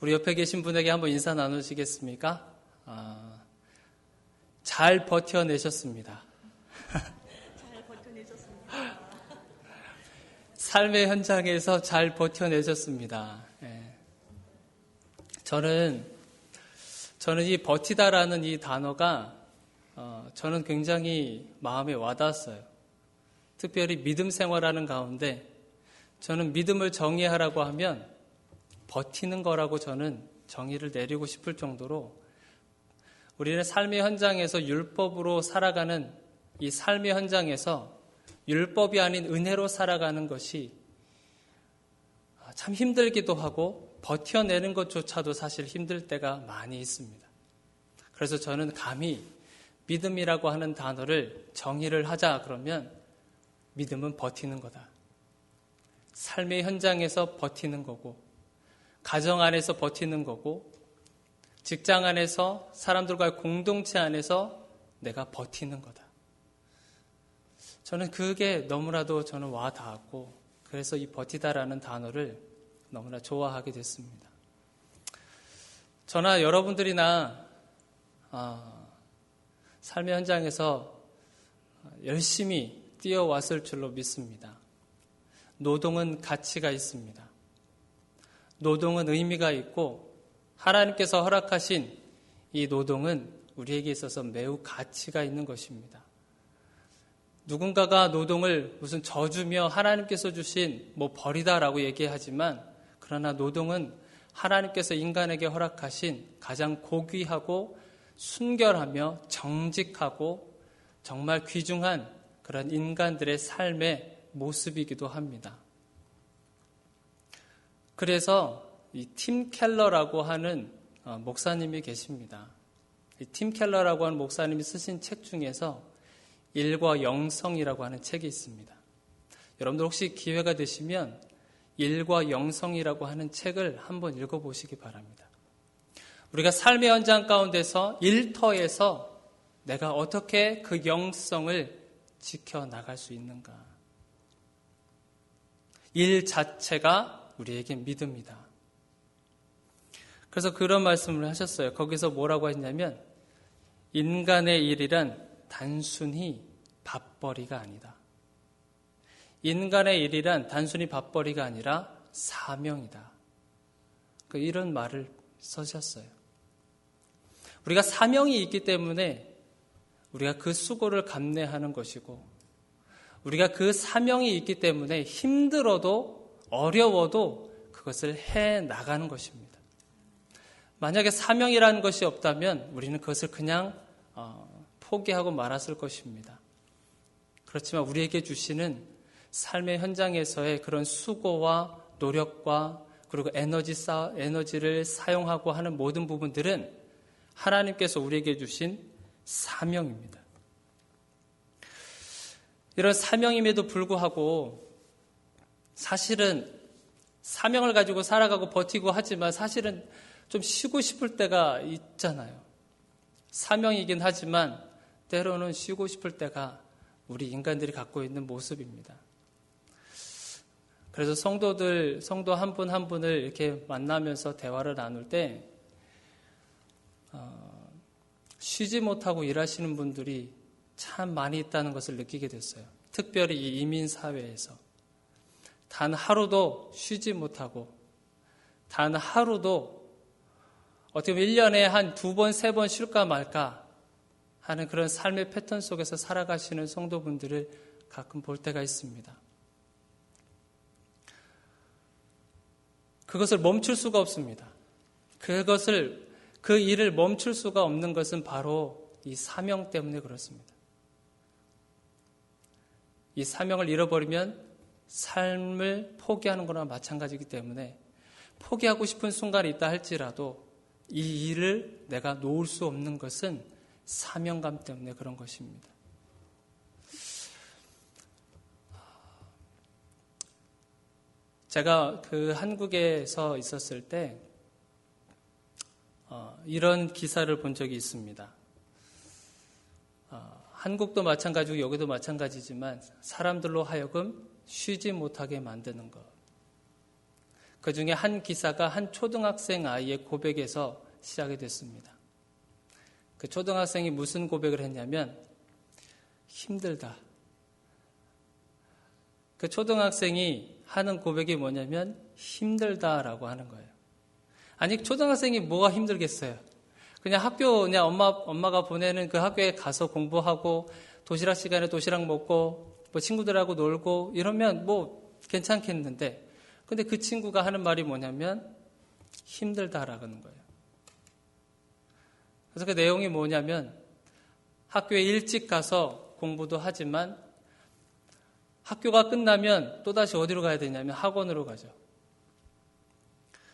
우리 옆에 계신 분에게 한번 인사 나누시겠습니까? 잘 버텨내셨습니다. 잘 버텨내셨습니다. 삶의 현장에서 잘 버텨내셨습니다. 예. 저는 이 버티다라는 이 단어가 저는 굉장히 마음에 와닿았어요. 특별히 믿음 생활하는 가운데 저는 믿음을 정의하라고 하면 버티는 거라고 저는 정의를 내리고 싶을 정도로 우리는 삶의 현장에서 율법으로 살아가는 이 삶의 현장에서 율법이 아닌 은혜로 살아가는 것이 참 힘들기도 하고 버텨내는 것조차도 사실 힘들 때가 많이 있습니다. 그래서 저는 감히 믿음이라고 하는 단어를 정의를 하자 그러면 믿음은 버티는 거다. 삶의 현장에서 버티는 거고 가정 안에서 버티는 거고 직장 안에서 사람들과의 공동체 안에서 내가 버티는 거다. 저는 그게 너무나도 저는 와 닿았고 그래서 이 버티다라는 단어를 너무나 좋아하게 됐습니다. 저나 여러분들이나 삶의 현장에서 열심히 뛰어왔을 줄로 믿습니다. 노동은 가치가 있습니다. 노동은 의미가 있고 하나님께서 허락하신 이 노동은 우리에게 있어서 매우 가치가 있는 것입니다. 누군가가 노동을 무슨 저주며 하나님께서 주신 벌이다라고 얘기하지만 그러나 노동은 하나님께서 인간에게 허락하신 가장 고귀하고 순결하며 정직하고 정말 귀중한 그런 인간들의 삶의 모습이기도 합니다. 그래서 이 팀 켈러라고 하는 목사님이 계십니다. 이 팀 켈러라고 하는 목사님이 쓰신 책 중에서 일과 영성이라고 하는 책이 있습니다. 여러분들 혹시 기회가 되시면 일과 영성이라고 하는 책을 한번 읽어보시기 바랍니다. 우리가 삶의 현장 가운데서 일터에서 내가 어떻게 그 영성을 지켜나갈 수 있는가. 일 자체가 우리에게 믿음이다. 그래서 그런 말씀을 하셨어요. 거기서 뭐라고 했냐면 인간의 일이란 단순히 밥벌이가 아니다. 인간의 일이란 단순히 밥벌이가 아니라 사명이다. 이런 말을 쓰셨어요. 우리가 사명이 있기 때문에 우리가 그 수고를 감내하는 것이고 우리가 그 사명이 있기 때문에 힘들어도 어려워도 그것을 해나가는 것입니다. 만약에 사명이라는 것이 없다면 우리는 그것을 그냥 포기하고 말았을 것입니다. 그렇지만 우리에게 주시는 삶의 현장에서의 그런 수고와 노력과 그리고 에너지를 사용하고 하는 모든 부분들은 하나님께서 우리에게 주신 사명입니다. 이런 사명임에도 불구하고 사실은 사명을 가지고 살아가고 버티고 하지만 사실은 좀 쉬고 싶을 때가 있잖아요. 사명이긴 하지만 때로는 쉬고 싶을 때가 우리 인간들이 갖고 있는 모습입니다. 그래서 성도 한 분 한 분을 이렇게 만나면서 대화를 나눌 때 쉬지 못하고 일하시는 분들이 참 많이 있다는 것을 느끼게 됐어요. 특별히 이 이민사회에서 단 하루도 쉬지 못하고 단 하루도 어떻게 보면 1년에 한 2번, 3번 쉴까 말까 하는 그런 삶의 패턴 속에서 살아가시는 성도분들을 가끔 볼 때가 있습니다. 그것을 멈출 수가 없습니다. 그 일을 멈출 수가 없는 것은 바로 이 사명 때문에 그렇습니다. 이 사명을 잃어버리면 삶을 포기하는 거나 마찬가지이기 때문에 포기하고 싶은 순간이 있다 할지라도 이 일을 내가 놓을 수 없는 것은 사명감 때문에 그런 것입니다. 제가 그 한국에서 있었을 때 이런 기사를 본 적이 있습니다. 한국도 마찬가지고 여기도 마찬가지지만 사람들로 하여금 쉬지 못하게 만드는 것. 그 중에 한 기사가 한 초등학생 아이의 고백에서 시작이 됐습니다. 그 초등학생이 무슨 고백을 했냐면 힘들다. 그 초등학생이 하는 고백이 뭐냐면 힘들다라고 하는 거예요. 아니 초등학생이 뭐가 힘들겠어요. 그냥 학교 그냥 엄마가 보내는 그 학교에 가서 공부하고 도시락 시간에 도시락 먹고 뭐 친구들하고 놀고 이러면 뭐 괜찮겠는데 근데 그 친구가 하는 말이 뭐냐면 힘들다라는 거예요. 그래서 그 내용이 뭐냐면 학교에 일찍 가서 공부도 하지만 학교가 끝나면 또다시 어디로 가야 되냐면 학원으로 가죠.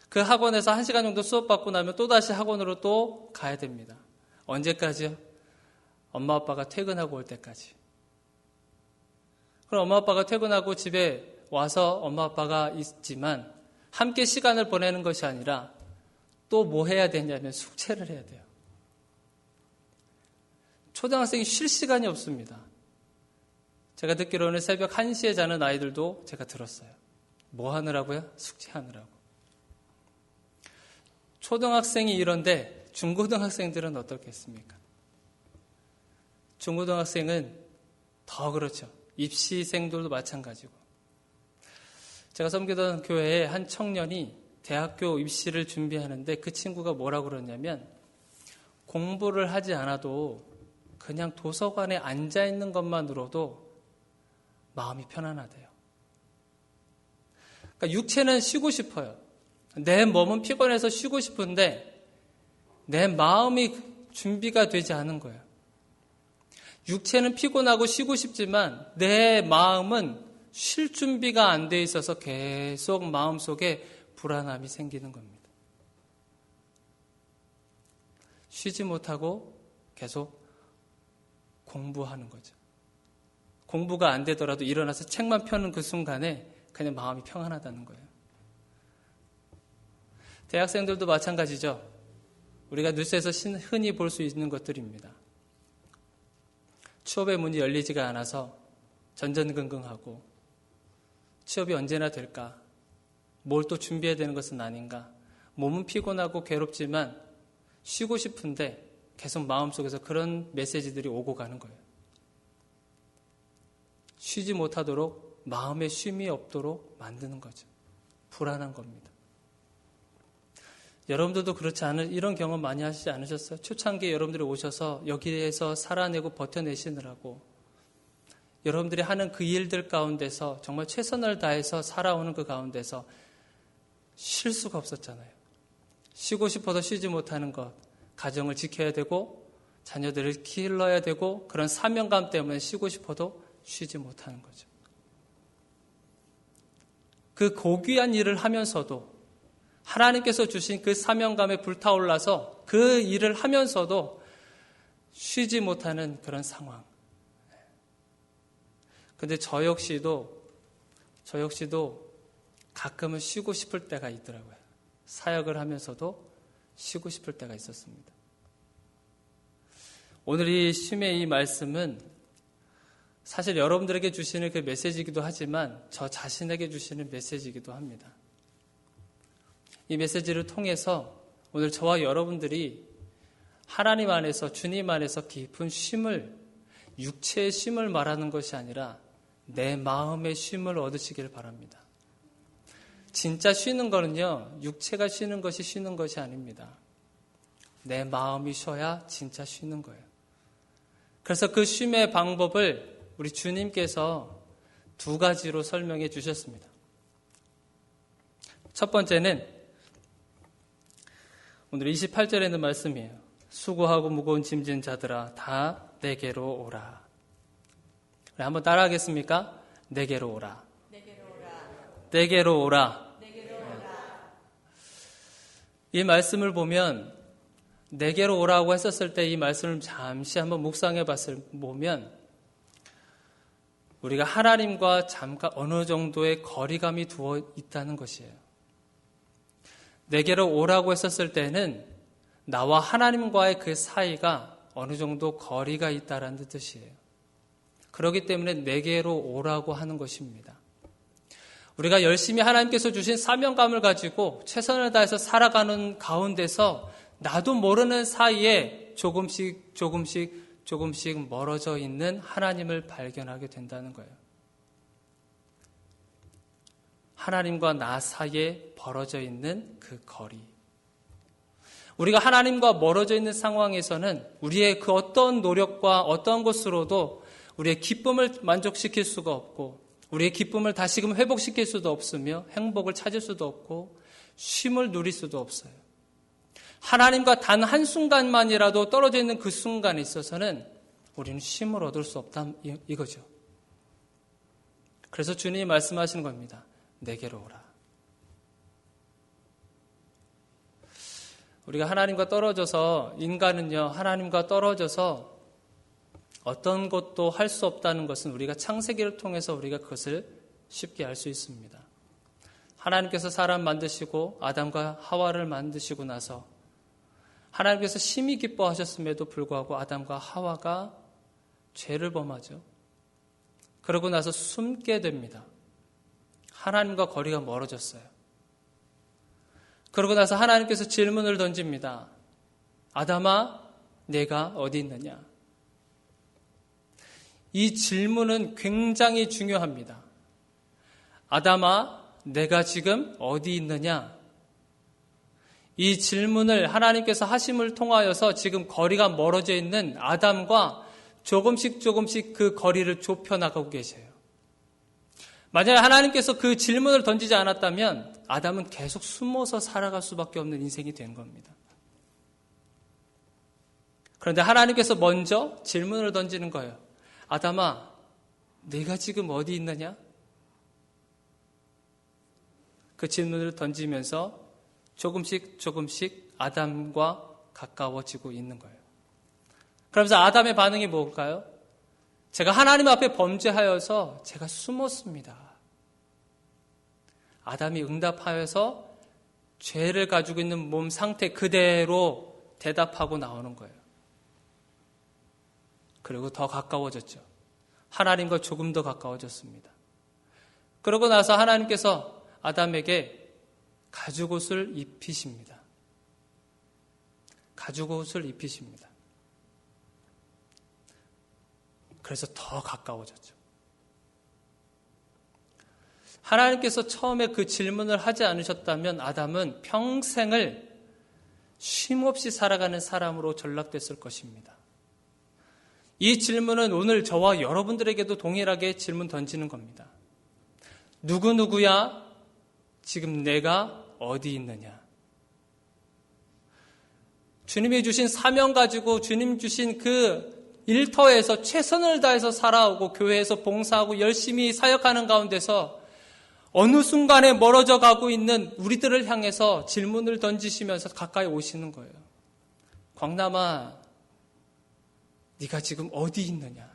그 학원에서 1시간 정도 수업받고 나면 또다시 학원으로 또 가야 됩니다. 언제까지요? 엄마 아빠가 퇴근하고 올 때까지. 그럼 엄마 아빠가 퇴근하고 집에 와서 엄마 아빠가 있지만 함께 시간을 보내는 것이 아니라 또 뭐 해야 되냐면 숙제를 해야 돼요. 초등학생이 쉴 시간이 없습니다. 제가 듣기로는 새벽 1시에 자는 아이들도 제가 들었어요. 뭐 하느라고요? 숙제하느라고. 초등학생이 이런데 중고등학생들은 어떻겠습니까? 중고등학생은 더 그렇죠. 입시생들도 마찬가지고. 제가 섬기던 교회에 한 청년이 대학교 입시를 준비하는데 그 친구가 뭐라고 그러냐면 공부를 하지 않아도 그냥 도서관에 앉아있는 것만으로도 마음이 편안하대요. 그러니까 육체는 쉬고 싶어요. 내 몸은 피곤해서 쉬고 싶은데 내 마음이 준비가 되지 않은 거예요. 육체는 피곤하고 쉬고 싶지만 내 마음은 쉴 준비가 안 돼 있어서 계속 마음속에 불안함이 생기는 겁니다. 쉬지 못하고 계속 공부하는 거죠. 공부가 안 되더라도 일어나서 책만 펴는 그 순간에 그냥 마음이 평안하다는 거예요. 대학생들도 마찬가지죠. 우리가 뉴스에서 흔히 볼 수 있는 것들입니다. 취업의 문이 열리지가 않아서 전전긍긍하고 취업이 언제나 될까? 뭘 또 준비해야 되는 것은 아닌가? 몸은 피곤하고 괴롭지만 쉬고 싶은데 계속 마음속에서 그런 메시지들이 오고 가는 거예요. 쉬지 못하도록 마음에 쉼이 없도록 만드는 거죠. 불안한 겁니다. 여러분들도 그렇지 않은 이런 경험 많이 하시지 않으셨어요? 초창기에 여러분들이 오셔서 여기에서 살아내고 버텨내시느라고 여러분들이 하는 그 일들 가운데서 정말 최선을 다해서 살아오는 그 가운데서 쉴 수가 없었잖아요. 쉬고 싶어도 쉬지 못하는 것, 가정을 지켜야 되고 자녀들을 길러야 되고 그런 사명감 때문에 쉬고 싶어도 쉬지 못하는 거죠. 그 고귀한 일을 하면서도 하나님께서 주신 그 사명감에 불타올라서 그 일을 하면서도 쉬지 못하는 그런 상황. 근데 저 역시도 가끔은 쉬고 싶을 때가 있더라고요. 사역을 하면서도 쉬고 싶을 때가 있었습니다. 오늘 이 쉼의 이 말씀은 사실 여러분들에게 주시는 그 메시지이기도 하지만 저 자신에게 주시는 메시지이기도 합니다. 이 메시지를 통해서 오늘 저와 여러분들이 하나님 안에서 주님 안에서 깊은 쉼을 육체의 쉼을 말하는 것이 아니라 내 마음의 쉼을 얻으시길 바랍니다. 진짜 쉬는 거는요, 육체가 쉬는 것이 쉬는 것이 아닙니다. 내 마음이 쉬어야 진짜 쉬는 거예요. 그래서 그 쉼의 방법을 우리 주님께서 2가지로 설명해 주셨습니다. 첫 번째는 오늘 28절에 있는 말씀이에요. 수고하고 무거운 짐진 자들아 다 내게로 오라. 한번 따라하겠습니까? 내게로 오라. 내게로 오라. 내게로 오라. 내게로 오라. 이 말씀을 보면 내게로 오라고 했었을 때 이 말씀을 잠시 한번 묵상해 보면 우리가 하나님과 잠깐 어느 정도의 거리감이 두어 있다는 것이에요. 내게로 오라고 했었을 때는 나와 하나님과의 그 사이가 어느 정도 거리가 있다라는 뜻이에요. 그렇기 때문에 내게로 오라고 하는 것입니다. 우리가 열심히 하나님께서 주신 사명감을 가지고 최선을 다해서 살아가는 가운데서 나도 모르는 사이에 조금씩 멀어져 있는 하나님을 발견하게 된다는 거예요. 하나님과 나 사이에 벌어져 있는 그 거리. 우리가 하나님과 멀어져 있는 상황에서는 우리의 그 어떤 노력과 어떤 것으로도 우리의 기쁨을 만족시킬 수가 없고 우리의 기쁨을 다시금 회복시킬 수도 없으며 행복을 찾을 수도 없고 쉼을 누릴 수도 없어요. 하나님과 단 한순간만이라도 떨어져 있는 그 순간에 있어서는 우리는 쉼을 얻을 수 없다 이거죠. 그래서 주님이 말씀하시는 겁니다. 내게로 오라. 우리가 하나님과 떨어져서 인간은요 하나님과 떨어져서 어떤 것도 할 수 없다는 것은 우리가 창세기를 통해서 우리가 그것을 쉽게 알 수 있습니다. 하나님께서 사람 만드시고 아담과 하와를 만드시고 나서 하나님께서 심히 기뻐하셨음에도 불구하고 아담과 하와가 죄를 범하죠. 그러고 나서 숨게 됩니다. 하나님과 거리가 멀어졌어요. 그러고 나서 하나님께서 질문을 던집니다. 아담아, 내가 어디 있느냐? 이 질문은 굉장히 중요합니다. 아담아, 내가 지금 어디 있느냐? 이 질문을 하나님께서 하심을 통하여서 지금 거리가 멀어져 있는 아담과 조금씩 그 거리를 좁혀나가고 계세요. 만약에 하나님께서 그 질문을 던지지 않았다면 아담은 계속 숨어서 살아갈 수밖에 없는 인생이 된 겁니다. 그런데 하나님께서 먼저 질문을 던지는 거예요. 아담아, 네가 지금 어디 있느냐? 그 질문을 던지면서 조금씩 아담과 가까워지고 있는 거예요. 그러면서 아담의 반응이 뭘까요? 제가 하나님 앞에 범죄하여서 제가 숨었습니다. 아담이 응답하여서 죄를 가지고 있는 몸 상태 그대로 대답하고 나오는 거예요. 그리고 더 가까워졌죠. 하나님과 조금 더 가까워졌습니다. 그러고 나서 하나님께서 아담에게 가죽옷을 입히십니다. 가죽옷을 입히십니다. 그래서 더 가까워졌죠. 하나님께서 처음에 그 질문을 하지 않으셨다면 아담은 평생을 쉼없이 살아가는 사람으로 전락됐을 것입니다. 이 질문은 오늘 저와 여러분들에게도 동일하게 질문 던지는 겁니다. 누구누구야? 지금 내가 어디 있느냐? 주님이 주신 사명 가지고 주님 주신 그 일터에서 최선을 다해서 살아오고 교회에서 봉사하고 열심히 사역하는 가운데서 어느 순간에 멀어져 가고 있는 우리들을 향해서 질문을 던지시면서 가까이 오시는 거예요. 광남아, 네가 지금 어디 있느냐?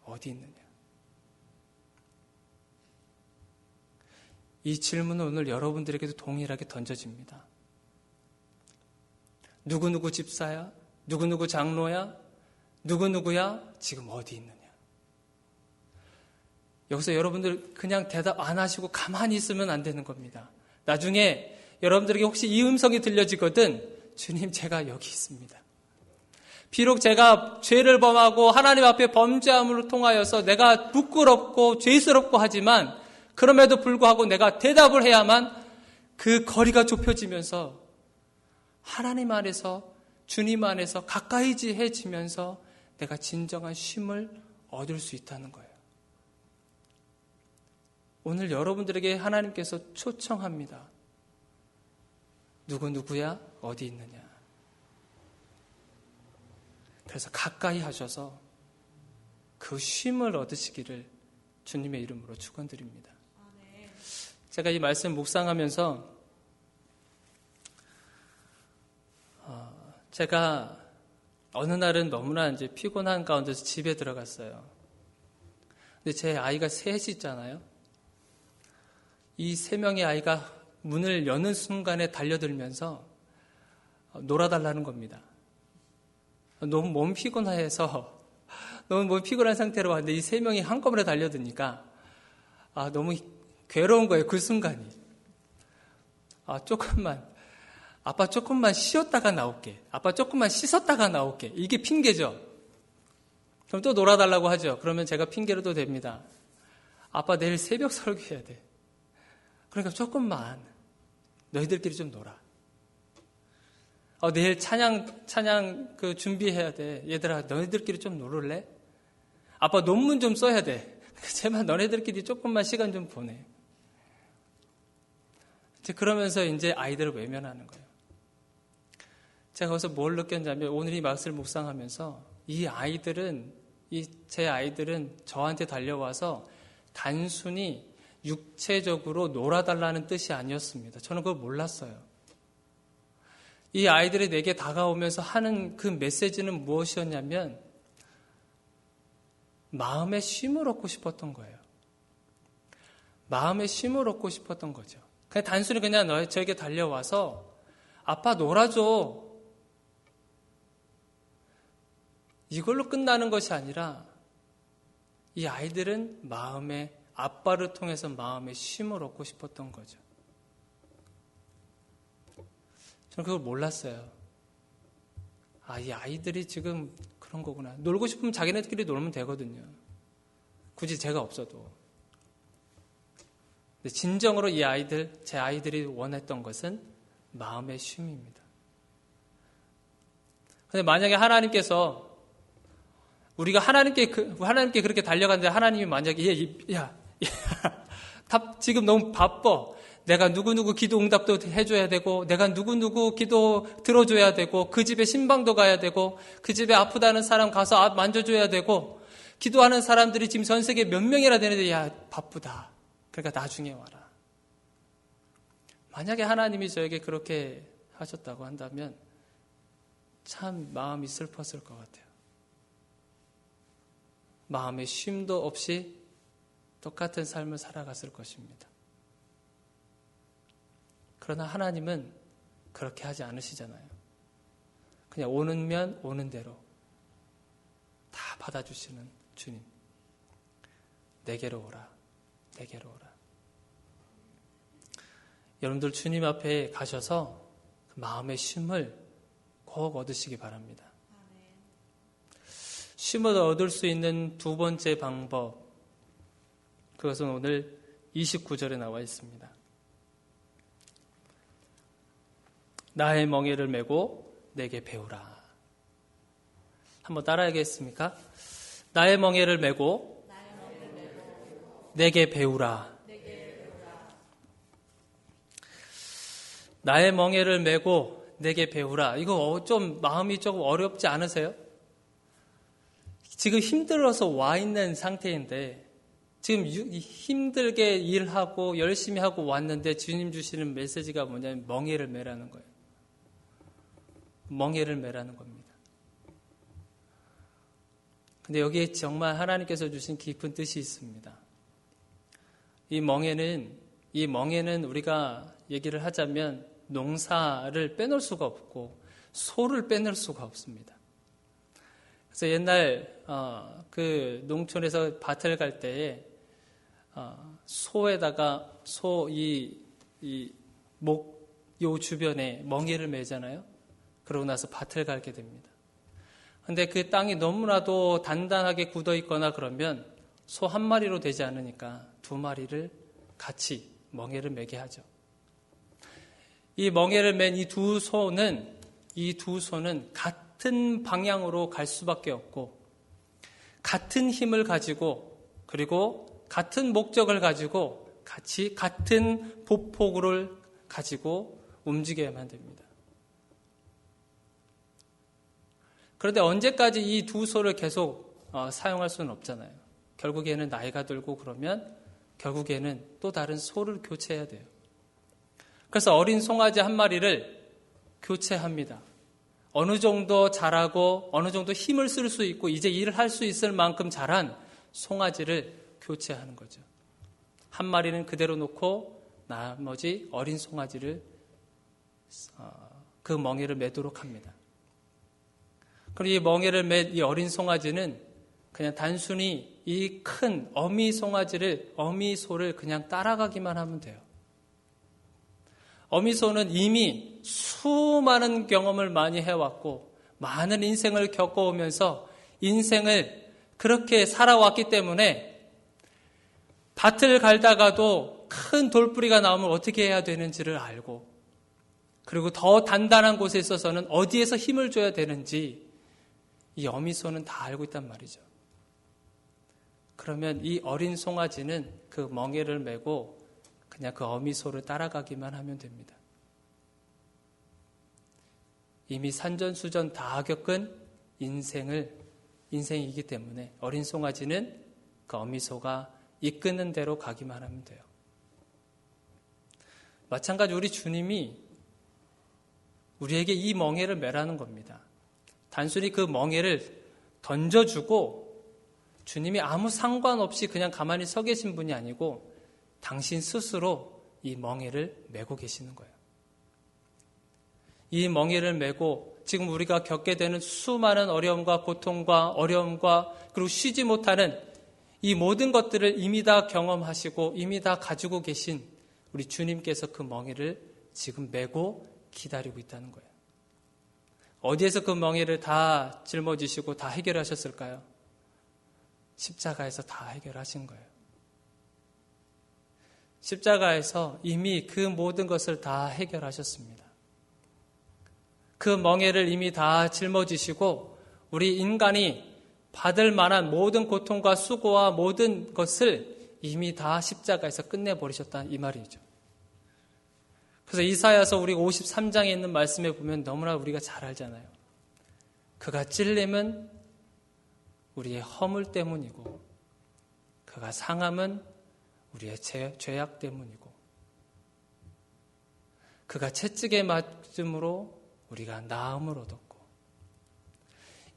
어디 있느냐? 이 질문은 오늘 여러분들에게도 동일하게 던져집니다. 누구누구 집사야? 누구누구 장로야? 누구누구야? 지금 어디 있느냐? 여기서 여러분들 그냥 대답 안 하시고 가만히 있으면 안 되는 겁니다. 나중에 여러분들에게 혹시 이 음성이 들려지거든, 주님, 제가 여기 있습니다. 비록 제가 죄를 범하고 하나님 앞에 범죄함을 통하여서 내가 부끄럽고 죄스럽고 하지만 그럼에도 불구하고 내가 대답을 해야만 그 거리가 좁혀지면서 하나님 안에서, 주님 안에서 가까이해지면서 내가 진정한 쉼을 얻을 수 있다는 거예요. 오늘 여러분들에게 하나님께서 초청합니다. 누구누구야? 어디 있느냐? 그래서 가까이 하셔서 그 쉼을 얻으시기를 주님의 이름으로 축원드립니다. 제가 이 말씀 묵상하면서 제가 어느 날은 너무나 이제 피곤한 가운데서 집에 들어갔어요. 근데 제 아이가 셋이 있잖아요. 이 세 명의 아이가 문을 여는 순간에 달려들면서 놀아달라는 겁니다. 너무 몸 피곤해서 너무 몸 피곤한 상태로 왔는데 이 세 명이 한꺼번에 달려드니까 너무 괴로운 거예요, 그 순간이. 아빠 조금만 쉬었다가 나올게. 아빠 조금만 씻었다가 나올게. 이게 핑계죠. 그럼 또 놀아달라고 하죠. 그러면 제가 핑계로도 됩니다. 아빠 내일 새벽 설교해야 돼. 그러니까 조금만 너희들끼리 좀 놀아. 내일 찬양 그 준비해야 돼. 얘들아, 너희들끼리 좀 놀을래? 아빠 논문 좀 써야 돼. 제발 너네들끼리 조금만 시간 좀 보내. 그러면서 이제 아이들을 외면하는 거예요. 제가 거기서 뭘 느꼈냐면 오늘 이 말씀을 묵상하면서 제 아이들은 저한테 달려와서 단순히 육체적으로 놀아달라는 뜻이 아니었습니다. 저는 그걸 몰랐어요. 이 아이들이 내게 다가오면서 하는 그 메시지는 무엇이었냐면 마음의 쉼을 얻고 싶었던 거예요. 마음의 쉼을 얻고 싶었던 거죠. 그냥 단순히 그냥 저에게 달려와서 아빠 놀아줘. 이걸로 끝나는 것이 아니라 이 아이들은 아빠를 통해서 마음의 쉼을 얻고 싶었던 거죠. 저는 그걸 몰랐어요. 이 아이들이 지금 그런 거구나. 놀고 싶으면 자기네들끼리 놀면 되거든요. 굳이 제가 없어도. 근데 진정으로 제 아이들이 원했던 것은 마음의 쉼입니다. 근데 만약에 하나님께서 우리가 하나님께 그렇게 달려가는데 하나님이 만약에 지금 너무 바빠. 내가 누구누구 기도 응답도 해줘야 되고 내가 누구누구 기도 들어줘야 되고 그 집에 신방도 가야 되고 그 집에 아프다는 사람 가서 만져줘야 되고 기도하는 사람들이 지금 전 세계에 몇 명이나 되는데 바쁘다. 그러니까 나중에 와라. 만약에 하나님이 저에게 그렇게 하셨다고 한다면 참 마음이 슬펐을 것 같아요. 마음의 쉼도 없이 똑같은 삶을 살아갔을 것입니다. 그러나 하나님은 그렇게 하지 않으시잖아요. 그냥 오는 오는 대로 다 받아주시는 주님. 내게로 오라. 내게로 오라. 여러분들 주님 앞에 가셔서 마음의 쉼을 꼭 얻으시기 바랍니다. 쉼을 얻을 수 있는 두 번째 방법, 그것은 오늘 29절에 나와 있습니다. 나의 멍에를 메고 내게 배우라. 한번 따라하겠습니까? 나의 멍에를 메고 내게 배우라. 나의 멍에를 메고 내게 배우라. 이거 좀 마음이 조금 어렵지 않으세요? 지금 힘들어서 와 있는 상태인데 지금 힘들게 일하고 열심히 하고 왔는데 주님 주시는 메시지가 뭐냐면 멍에를 메라는 거예요. 멍에를 메라는 겁니다. 근데 여기에 정말 하나님께서 주신 깊은 뜻이 있습니다. 이 멍에는 우리가 얘기를 하자면 농사를 빼놓을 수가 없고 소를 빼놓을 수가 없습니다. 그래서 옛날 그 농촌에서 밭을 갈 때에 소에다가 요 주변에 멍에를 매잖아요. 그러고 나서 밭을 갈게 됩니다. 근데 그 땅이 너무나도 단단하게 굳어 있거나 그러면 소 한 마리로 되지 않으니까 두 마리를 같이 멍에를 매게 하죠. 이 멍에를 맨 이 두 소는 같은 방향으로 갈 수밖에 없고 같은 힘을 가지고 그리고 같은 목적을 가지고 같이 같은 보폭을 가지고 움직여야만 됩니다. 그런데 언제까지 이 두 소를 계속 사용할 수는 없잖아요. 결국에는 나이가 들고 그러면 결국에는 또 다른 소를 교체해야 돼요. 그래서 어린 송아지 한 마리를 교체합니다. 어느 정도 자라고 어느 정도 힘을 쓸 수 있고 이제 일을 할 수 있을 만큼 자란 송아지를 교체하는 거죠. 한 마리는 그대로 놓고 나머지 어린 송아지를 그 멍에를 매도록 합니다. 그리고 이 멍에를 맨 이 어린 송아지는 그냥 단순히 이 큰 어미소를 그냥 따라가기만 하면 돼요. 어미소는 이미 수많은 경험을 많이 해왔고 많은 인생을 겪어오면서 인생을 그렇게 살아왔기 때문에 밭을 갈다가도 큰 돌뿌리가 나오면 어떻게 해야 되는지를 알고, 그리고 더 단단한 곳에 있어서는 어디에서 힘을 줘야 되는지 이 어미소는 다 알고 있단 말이죠. 그러면 이 어린 송아지는 그 멍에를 메고 그냥 그 어미소를 따라가기만 하면 됩니다. 이미 산전수전 다 겪은 인생이기 때문에 어린 송아지는 그 어미소가 이끄는 대로 가기만 하면 돼요. 마찬가지 우리 주님이 우리에게 이 멍에를 매라는 겁니다. 단순히 그 멍에를 던져주고 주님이 아무 상관없이 그냥 가만히 서 계신 분이 아니고 당신 스스로 이 멍에를 메고 계시는 거예요. 이 멍에를 메고 지금 우리가 겪게 되는 수많은 어려움과 고통과 그리고 쉬지 못하는 이 모든 것들을 이미 다 경험하시고 이미 다 가지고 계신 우리 주님께서 그 멍에를 지금 메고 기다리고 있다는 거예요. 어디에서 그 멍에를 다 짊어지시고 다 해결하셨을까요? 십자가에서 다 해결하신 거예요. 십자가에서 이미 그 모든 것을 다 해결하셨습니다. 그 멍에를 이미 다 짊어지시고 우리 인간이 받을 만한 모든 고통과 수고와 모든 것을 이미 다 십자가에서 끝내버리셨다 이 말이죠. 그래서 이사야서 우리 53장에 있는 말씀에 보면 너무나 우리가 잘 알잖아요. 그가 찔림은 우리의 허물 때문이고 그가 상함은 우리의 죄악 때문이고 그가 채찍에 맞음으로 우리가 나음을 얻었고,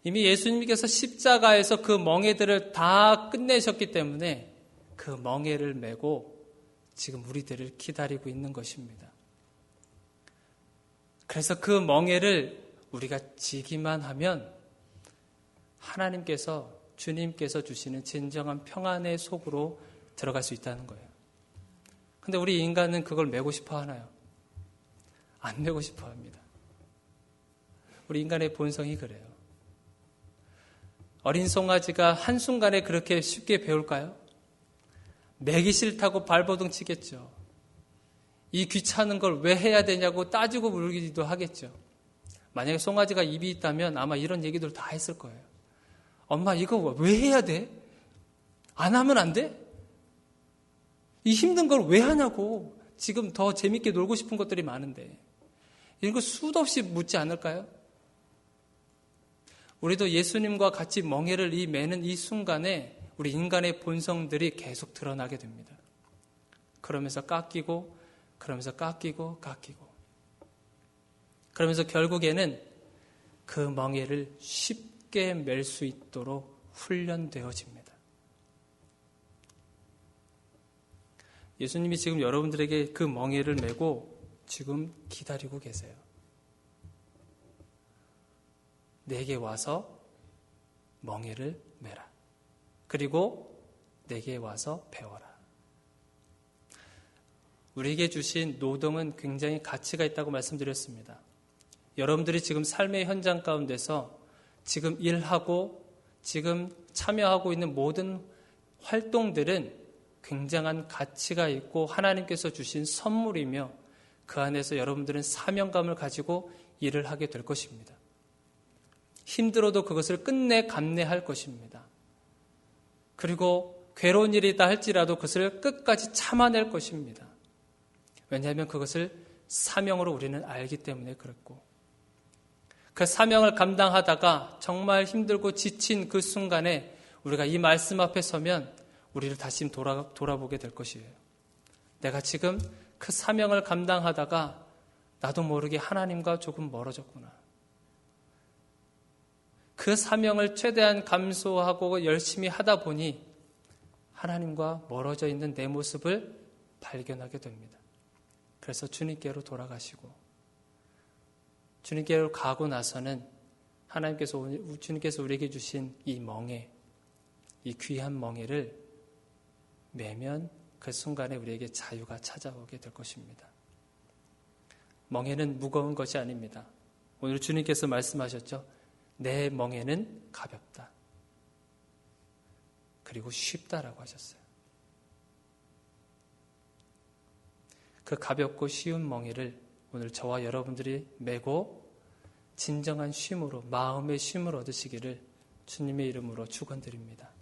이미 예수님께서 십자가에서 그 멍에들을 다 끝내셨기 때문에 그 멍에를 메고 지금 우리들을 기다리고 있는 것입니다. 그래서 그 멍에를 우리가 지기만 하면 하나님께서, 주님께서 주시는 진정한 평안의 속으로 들어갈 수 있다는 거예요. 근데 우리 인간은 그걸 메고 싶어 하나요? 안 메고 싶어 합니다. 우리 인간의 본성이 그래요. 어린 송아지가 한순간에 그렇게 쉽게 배울까요? 매기 싫다고 발버둥 치겠죠. 이 귀찮은 걸 왜 해야 되냐고 따지고 물기도 하겠죠. 만약에 송아지가 입이 있다면 아마 이런 얘기들 다 했을 거예요. 엄마 이거 왜 해야 돼? 안 하면 안 돼? 이 힘든 걸 왜 하냐고. 지금 더 재밌게 놀고 싶은 것들이 많은데. 이런 거 수도 없이 묻지 않을까요? 우리도 예수님과 같이 멍에를 매는 이 순간에 우리 인간의 본성들이 계속 드러나게 됩니다. 그러면서 깎이고 그러면서 결국에는 그 멍에를 쉽게 멜 수 있도록 훈련되어집니다. 예수님이 지금 여러분들에게 그 멍에를 메고 지금 기다리고 계세요. 내게 와서 멍에를 메라. 그리고 내게 와서 배워라. 우리에게 주신 노동은 굉장히 가치가 있다고 말씀드렸습니다. 여러분들이 지금 삶의 현장 가운데서 지금 일하고 지금 참여하고 있는 모든 활동들은 굉장한 가치가 있고 하나님께서 주신 선물이며 그 안에서 여러분들은 사명감을 가지고 일을 하게 될 것입니다. 힘들어도 그것을 끝내 감내할 것입니다. 그리고 괴로운 일이다 할지라도 그것을 끝까지 참아낼 것입니다. 왜냐하면 그것을 사명으로 우리는 알기 때문에 그렇고, 그 사명을 감당하다가 정말 힘들고 지친 그 순간에 우리가 이 말씀 앞에 서면 우리를 다시 돌아보게 될 것이에요. 내가 지금 그 사명을 감당하다가 나도 모르게 하나님과 조금 멀어졌구나. 그 사명을 최대한 감수하고 열심히 하다 보니 하나님과 멀어져 있는 내 모습을 발견하게 됩니다. 그래서 주님께로 돌아가시고, 주님께로 가고 나서는 주님께서 우리에게 주신 이 멍에, 이 귀한 멍에를 매면 그 순간에 우리에게 자유가 찾아오게 될 것입니다. 멍에는 무거운 것이 아닙니다. 오늘 주님께서 말씀하셨죠. 내 멍에는 가볍다. 그리고 쉽다라고 하셨어요. 그 가볍고 쉬운 멍에를 오늘 저와 여러분들이 메고 진정한 쉼으로 마음의 쉼을 얻으시기를 주님의 이름으로 축원드립니다.